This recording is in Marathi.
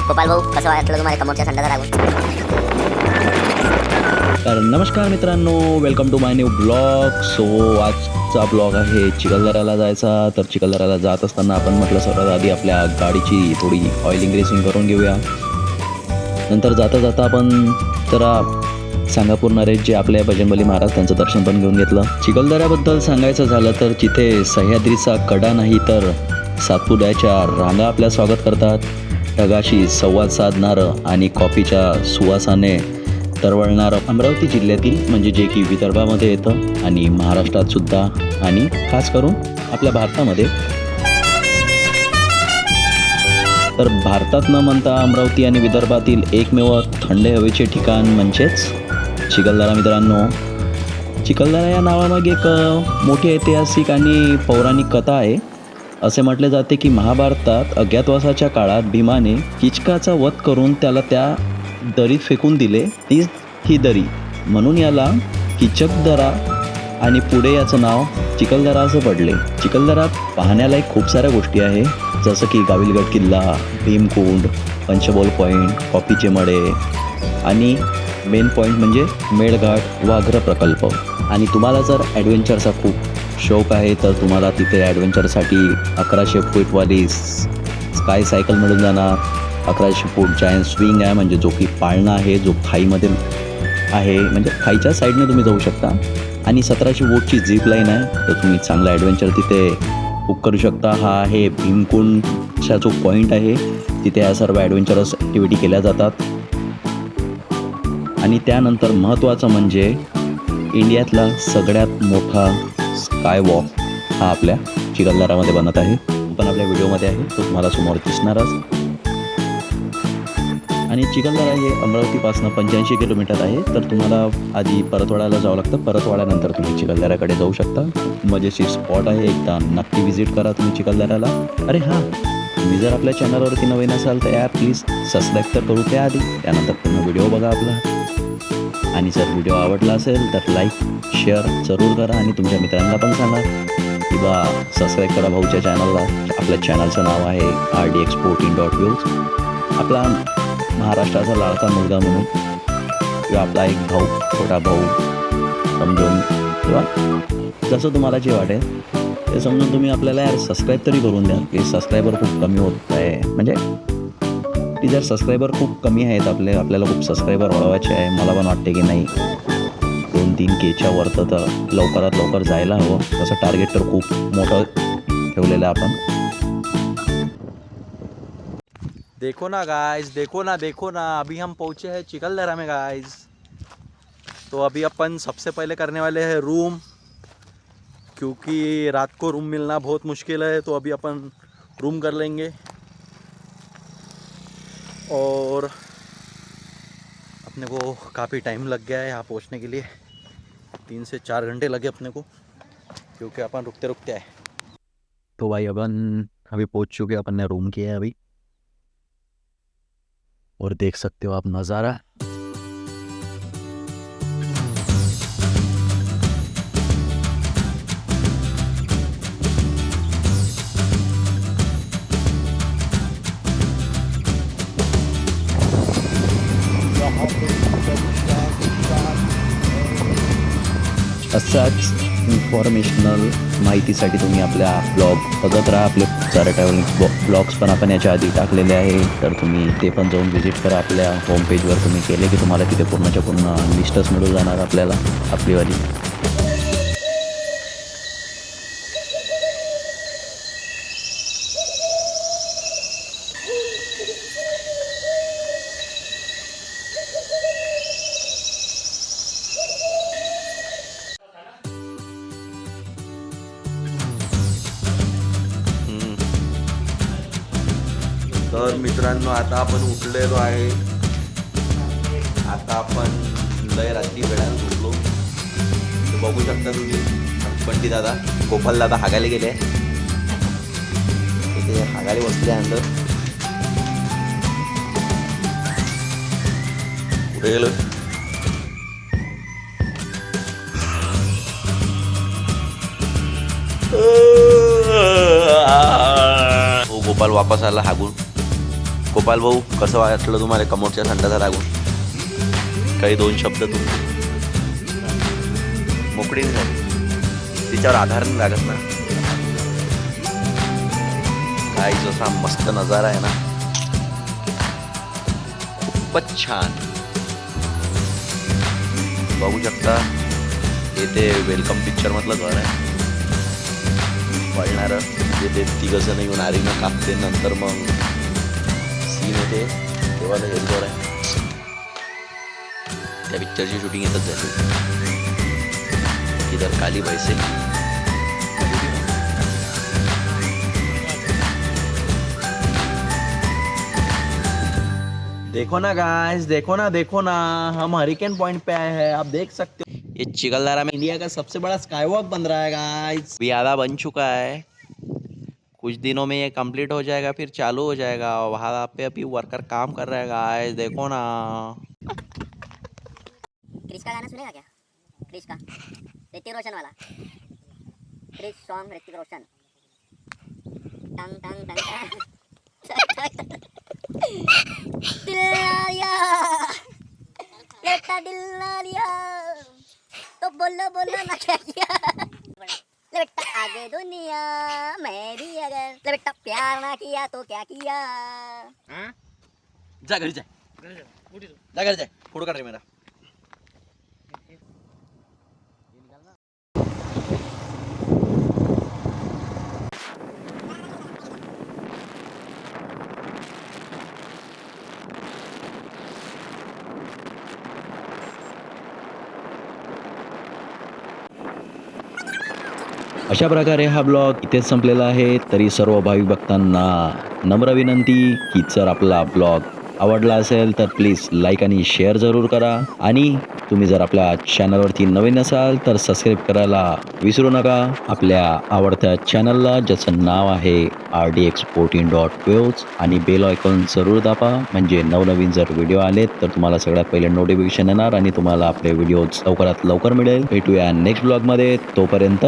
गोपाल भाऊ कसं वाटलं तुम्हाला कमोडच्या संडाचा लागून? तर नमस्कार मित्रांनो, welcome to my new blog. So आजचा ब्लॉग आहे चिखलदऱ्याला जायचा. तर चिखलदऱ्याला जात असताना आपण म्हटलं सर्वात आधी आपल्या गाडीची थोडी ऑइलिंग ग्रेसिंग करून घेऊया. नंतर जाता जाता आपण जरा सांगापूर नरेश जे आपले भजनबली महाराज त्यांचं दर्शन पण घेऊन घेतलं. चिखलदऱ्याबद्दल सांगायचं झालं तर जिथे सह्याद्रीचा कडा नाही तर सातपुड्याच्या रांगा आपल्या स्वागत करतात. ढगाशी संवाद साधणारं आणि कॉफीच्या सुवासाने तरवळणारं अमरावती जिल्ह्यातील म्हणजे जे की विदर्भामध्ये येतं आणि महाराष्ट्रात सुद्धा आणि खास करून आपल्या भारतामध्ये. तर भारतात न म्हणता अमरावती आणि विदर्भातील एकमेव थंड हवेचे ठिकाण म्हणजेच चिखलदरा. मित्रांनो, चिखलदरा या नावामागे एक मोठी ऐतिहासिक आणि पौराणिक कथा आहे. असे म्हटले जाते की महाभारतात अज्ञातवासाच्या काळात भीमाने किचकाचा वध करून त्याला त्या दरीत फेकून दिले. तीच ही दरी, म्हणून याला किचकदरा आणि पुढे याचं नाव चिखलदरा असं पडले. चिखलदरात पाहण्यालायक खूप साऱ्या गोष्टी आहे, जसं की गाविलगड किल्ला, भीमकुंड, पंचबोल पॉईंट, कॉफीचे मळे आणि मेन पॉईंट म्हणजे मेळघाट व्याघ्र प्रकल्प. आणि तुम्हाला जर ॲडव्हेंचरचा खूप शौक आहे तर तुम्हाला तिथे ॲडव्हेंचरसाठी 1100 फूटवाली स्काय सायकल मिळून जाणार. 1100 फूट जायंट स्विंग आहे, म्हणजे जो की पाळणा आहे जो खाईमध्ये आहे, म्हणजे खाईच्या साईडने तुम्ही जाऊ शकता. आणि 1700 फूटची झिप लाईन आहे, तर तुम्ही चांगला ॲडव्हेंचर तिथे बुक करू शकता. हा आहे भीमकुंडचा जो पॉईंट आहे, तिथे या सर्व ॲडव्हेंचरस ॲक्टिव्हिटी केल्या जातात. आणि त्यानंतर महत्त्वाचं म्हणजे इंडियातला सगळ्यात मोठा स्काय वॉक हा आपल्या चिखलदरामध्ये बनत आहे. पण आपल्या व्हिडिओमध्ये आहे, तो तुम्हाला समोर दिसणारच. आणि चिखलदरा हे अमरावतीपासून 85 किलोमीटर आहे. तर तुम्हाला आधी परतवाड्याला जावं लागतं. परतवाड्यानंतर तुम्ही चिखलदऱ्याकडे जाऊ शकता. मजेशीर स्पॉट आहे, एकदा नक्की व्हिजिट करा तुम्ही चिखलदऱ्याला. अरे हां, तुम्ही जर आपल्या चॅनलवरती नवीन असाल तर यार प्लीज सबस्क्राईब तर करू त्याआधी, त्यानंतर पूर्ण व्हिडिओ बघा आपला. आणि जर व्हिडिओ आवडला असेल तर लाईक शेअर जरूर करा आणि तुमच्या मित्रांना पण सांगा किंवा सबस्क्राईब करा भाऊच्या चॅनलला. आपल्या चॅनलचं नाव आहे RD Export in.views. आपला महाराष्ट्राचा लाडका मुलगा म्हणून किंवा आपला एक भाऊ, छोटा भाऊ समजून किंवा जसं तुम्हाला जे वाटेल ते समजून तुम्ही आपल्याला यार सबस्क्राईब तरी करून द्या. प्लीज, सबस्क्रायबर खूप कमी होत आहे. म्हणजे ती जर सबस्क्रायबर खूप कमी आहेत आपल्याला खूप सबस्क्रायबर वाढवायचे आहे. मला पण वाटते की नाही 2-3Kच्या वरतं तर लवकरात लवकर जायला हवं. तसं टार्गेट तर खूप मोठं ठेवलेलं आहे आपण. देखो ना गाइस, देखो ना अभी हम पहुँचे हैं चिखलदरा में गाइस. तो अभी अपन सबसे पहले करने वाले हैं रूम, क्योंकि रात को रूम मिलना बहुत मुश्किल है. तो अभी अपन रूम कर लेंगे. और अपने को काफ़ी टाइम लग गया है यहाँ पहुँचने के लिए. 3 से 4 घंटे लगे अपने को, क्योंकि अपन रुकते रुकते आए. तो भाई अपन अभी पहुँच चुके, अपन ने रूम किया है अभी और देख सकते हो आप नज़ारा. असाच इन्फॉर्मेशनल माहितीसाठी तुम्ही आपल्या ब्लॉग बघत राहा. आपले सारे ट्रॅव्हलिंग ब्लॉग्स पण आपण याच्या आधी टाकलेले आहे, तर तुम्ही ते पण जाऊन व्हिजिट करा. आपल्या होम पेजवर तुम्ही केले की तुम्हाला तिथे पूर्णच्या पूर्ण लिस्टच मिळून जाणार आपल्याला आपलीवाली. तर मित्रांनो, आता आपण उठलेलो आहे. आता आपण लय रात्री वेळानं झोपलो. तर बघू शकता तुम्ही पंडित दादा, गोपाल दादा हागायला गेले. ते हागायला बसले अंदर. कुठे गेलो? गोपाल वापस आला हागून. गोपाल भाऊ, कसं वाटलं तुम्हाला कमोडच्या संडाचा लागून? काही दोन शब्द तुम्ही. मोकळी नाही झाली, तिच्यावर आधार नाही लागत ना. काय जसा मस्त नजारा आहे ना, खूपच छान. बघू शकता हे ते वेलकम पिक्चर मधलं घर आहे. पळणारं जे ते तिघजण येऊन आरीनं कापते, नंतर मग सीन येते तेव्हा हे घर आहे. त्या पिक्चरची शूटिंग येतच झाली. इधर काली पैसे देखो ना गाइस, देखो ना हम हरिकेन पॉइंट पे आए हैं. आप देख सकते हो ये चिखलदरा में इंडिया का सबसे बड़ा स्काईवॉक बन रहा है गाइस. भी आधा बन चुका है, कुछ दिनों में ये कंप्लीट हो जाएगा, फिर चालू हो जाएगा. वहाँ पे अभी वर्कर काम कर रहा है गाइस, देखो ना. क्रिश का गाना सुनेगा क्या? क्रिश का, ऋतिक रोशन वाला. क्रिश सॉन्ग ऋतिक रोशन. टंग टंग टंग टंग. दिल ना लिया, बेटा दिल ना लिया, तो बोलो बोलो ना क्या किया. ले बेटा आगे दुनिया मैं भी अगर, ले बेटा प्यार ना किया तो क्या किया. जा घरी जाए, जा घरी जाए, फोटो काढ रे मेरा. अशा प्रकारे हा ब्लॉग इथेच संपलेला आहे. तरी सर्व भाविक भक्तांना नम्र विनंती की जर आपला ब्लॉग आवडला असेल तर प्लीज लाईक आणि शेअर जरूर करा. आणि तुम्ही जर आपल्या चॅनलवरती नवीन असाल तर सबस्क्राईब करायला विसरू नका. आपल्या आवडत्या चॅनलला, ज्याचं नाव आहे rdx14.views, आणि बेल आयकॉन जरूर दाबा. म्हणजे नवनवीन जर व्हिडिओ आलेत तर तुम्हाला सगळ्यात पहिले नोटिफिकेशन येणार आणि तुम्हाला आपले व्हिडिओज लवकरात लवकर मिळेल. भेटूया नेक्स्ट ब्लॉगमध्ये. तोपर्यंत